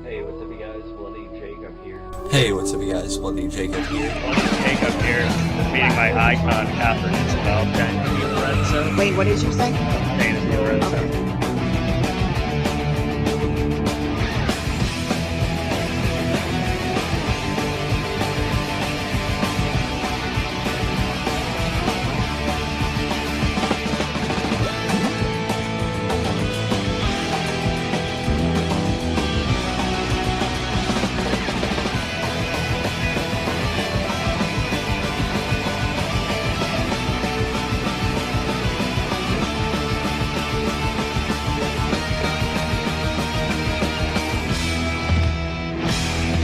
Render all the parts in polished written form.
Hey, what's up, you guys? Bloody Jacob here. Hey, what's up, you guys? Bloody Jacob here. Jacob here, meeting my icon, Catherine Isabel, Jane Lorenzo. Wait, what did you say? Jane Lorenzo.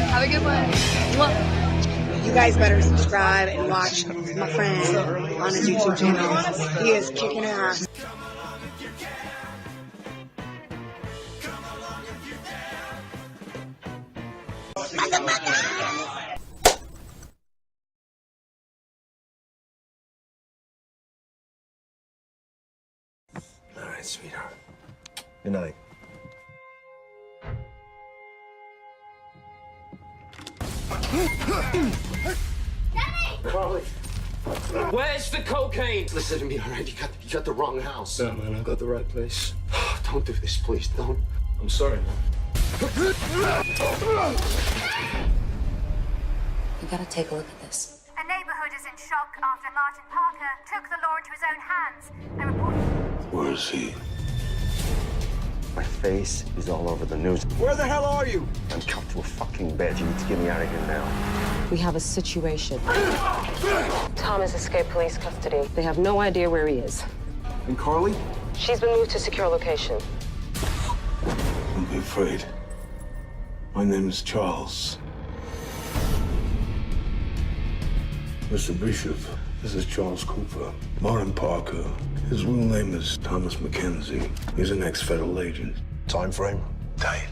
Have a good one. You guys better subscribe and watch my friend on his YouTube channel. He is kicking ass. All right, sweetheart. Good night. Carly! Where's the cocaine? Listen to me, all right? You got the wrong house. No, man, I got the right place. Don't do this, please. Don't. I'm sorry, man. You gotta take a look at this. A neighborhood is in shock after Martin Parker took the law into his own hands and reported. Where is he? My face is all over the news. Where the hell are you? I'm cuffed to a fucking bed. You need to get me out of here now. We have a situation. Thomas escaped police custody. They have no idea where he is. And Carly? She's been moved to secure location. Don't be afraid. My name is Charles. Mr. Bishop, this is Charles Cooper. Martin Parker. His real name is Thomas Mackenzie. He's an ex-federal agent. Time frame? Day.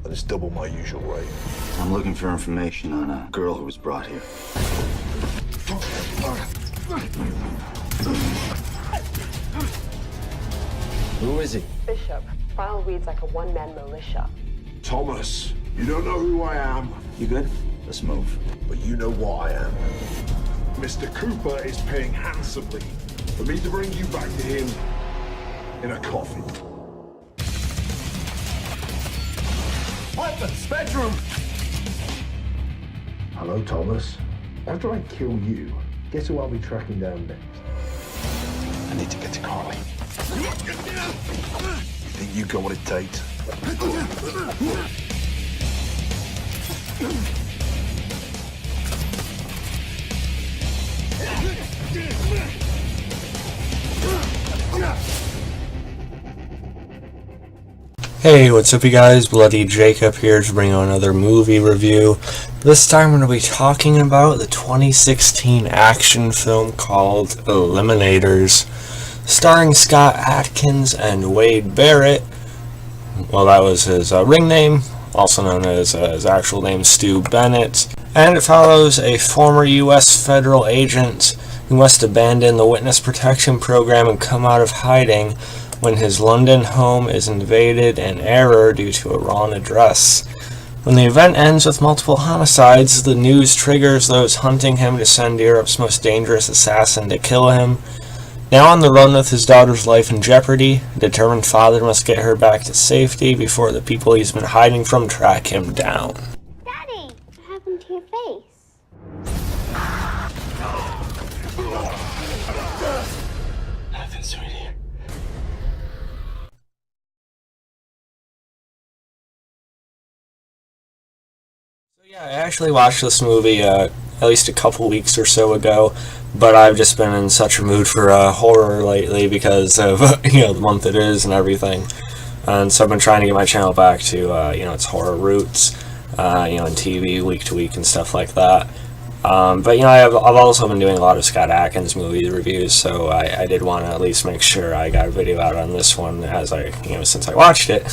That is double my usual rate. I'm looking for information on a girl who was brought here. Who is he? Bishop. File reads like a one-man militia. Thomas, you don't know who I am, You good? Let's move. but you know what I am. Mr. Cooper is paying handsomely for me to bring you back to him in a coffin. Weapons, bedroom! Hello, Thomas. After I kill you, guess who I'll be tracking down next? I need to get to Carly. You think you got what it takes? Hey, what's up, you guys? Bloody Jacob here to bring you another movie review. This time we're going to be talking about the 2016 action film called Eliminators, starring Scott Adkins and Wade Barrett. Well, that was his ring name, also known as his actual name, Stu Bennett. And it follows a former U.S. federal agent who must abandon the witness protection program and come out of hiding when his London home is invaded in error due to a wrong address. When the event ends with multiple homicides, the news triggers those hunting him to send Europe's most dangerous assassin to kill him. Now on the run with his daughter's life in jeopardy, a determined father must get her back to safety before the people he's been hiding from track him down. Daddy, what happened to your face? Nothing, sweetie. Yeah, I actually watched this movie at least a couple weeks or so ago, but I've just been in such a mood for horror lately because of the month it is and everything, and so I've been trying to get my channel back to its horror roots, in TV week to week and stuff like that. But I've also been doing a lot of Scott Adkins movie reviews, so I did want to at least make sure I got a video out on this one as since I watched it.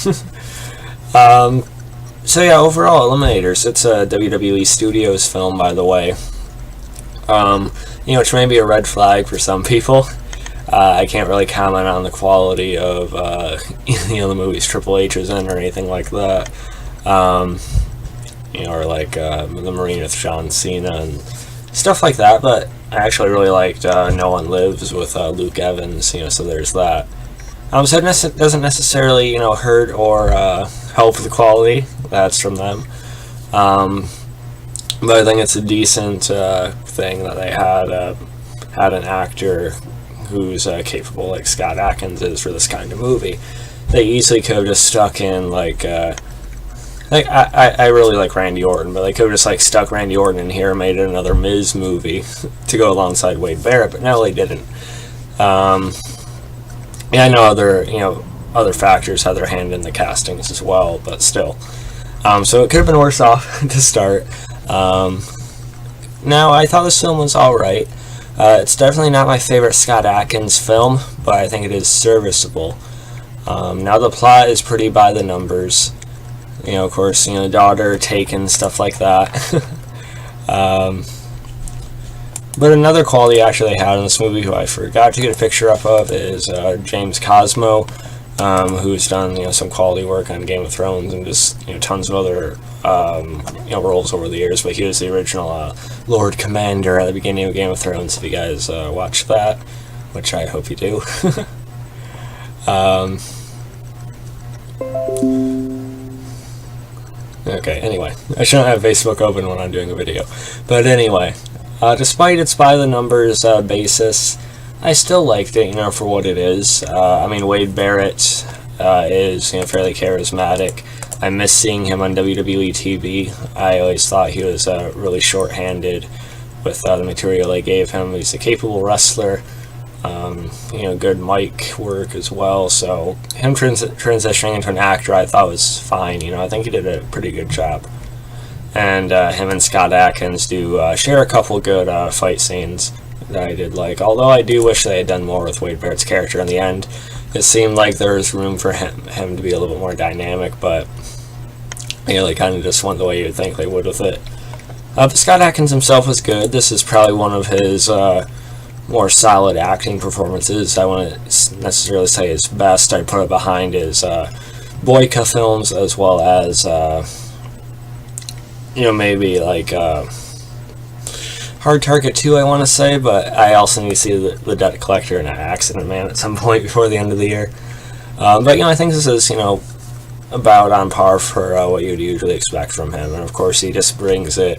So yeah, overall, Eliminators, it's a WWE Studios film, by the way. Which may be a red flag for some people. I can't really comment on the quality of, the movies Triple H is in or anything like that. You know, or like the Marine with John Cena and stuff like that. But I actually really liked No One Lives with Luke Evans, you know, so there's that. So it doesn't necessarily, you know, hurt or help the quality. That's from them. But I think it's a decent thing that they had an actor who's capable, like Scott Adkins is, for this kind of movie. They easily could have just stuck in like I really like Randy Orton, but they could have just like stuck Randy Orton in here and made it another Miz movie to go alongside Wade Barrett, but no, they didn't. Yeah, I know other factors had their hand in the castings as well, but still. So it could have been worse off to start. Now, I thought this film was alright. It's definitely not my favorite Scott Adkins film, but I think it is serviceable. Now, the plot is pretty by the numbers. You know, of course, you know, daughter taken, stuff like that. But another quality actually they had in this movie, who I forgot to get a picture up of, is James Cosmo, who's done, you know, some quality work on Game of Thrones and just, you know, tons of other you know, roles over the years. But he was the original Lord Commander at the beginning of Game of Thrones. If you guys watch that, which I hope you do. Okay, anyway, I shouldn't have Facebook open when I'm doing a video. But anyway, despite its by-the-numbers basis, I still liked it, you know, for what it is. I mean, Wade Barrett is, you know, fairly charismatic. I miss seeing him on WWE TV. I always thought he was really short-handed with the material they gave him. He's a capable wrestler. You know, good mic work as well, so him transitioning into an actor I thought was fine. You know, I think he did a pretty good job. And him and Scott Adkins do share a couple good fight scenes that I did like, although I do wish they had done more with Wade Barrett's character in the end. It seemed like there was room for him to be a little bit more dynamic, but you know, they kind of just went the way you would think they would with it. But Scott Adkins himself was good. This is probably one of his more solid acting performances. I wouldn't necessarily say his best. I'd put it behind his Boyka films, as well as you know, maybe like Hard Target 2, I want to say, but I also need to see the Debt Collector and Accident Man at some point before the end of the year. But you know, I think this is, you know, about on par for what you'd usually expect from him, and of course he just brings it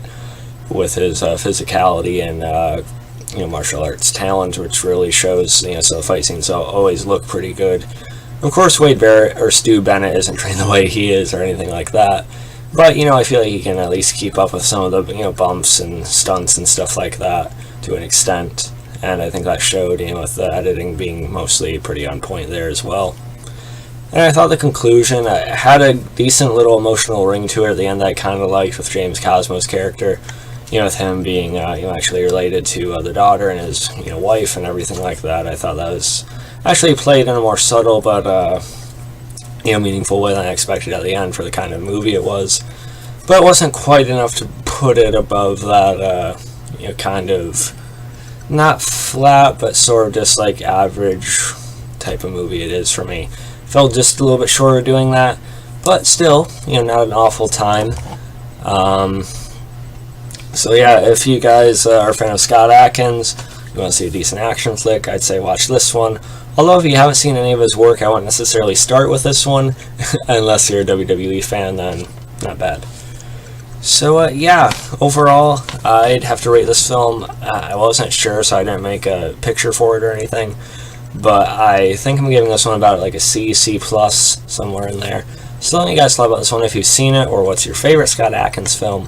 with his physicality and you know, martial arts talent, which really shows, you know, so the fight scenes always look pretty good. Of course, Wade Barrett or Stu Bennett isn't trained the way he is or anything like that, but you know, I feel like he can at least keep up with some of the, you know, bumps and stunts and stuff like that to an extent, and I think that showed, you know, with the editing being mostly pretty on point there as well. And I thought the conclusion had a decent little emotional ring to it at the end that I kind of liked, with James Cosmo's character. You know, with him being, you know, actually related to the daughter and his, you know, wife and everything like that. I thought that was actually played in a more subtle but, you know, meaningful way than I expected at the end for the kind of movie it was. But it wasn't quite enough to put it above that, you know, kind of, not flat, but sort of just like average type of movie it is for me. Felt just a little bit short of doing that, but still, you know, not an awful time. So yeah, if you guys are a fan of Scott Adkins, you want to see a decent action flick, I'd say watch this one. Although if you haven't seen any of his work, I wouldn't necessarily start with this one, unless you're a WWE fan, then not bad. So yeah, overall, I'd have to rate this film. I wasn't sure, so I didn't make a picture for it or anything, but I think I'm giving this one about like a C, C+, somewhere in there. So let me guys talk about this one if you've seen it, or what's your favorite Scott Adkins film.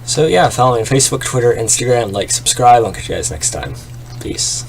So yeah, follow me on Facebook, Twitter, Instagram, like, subscribe. I'll catch you guys next time. Peace.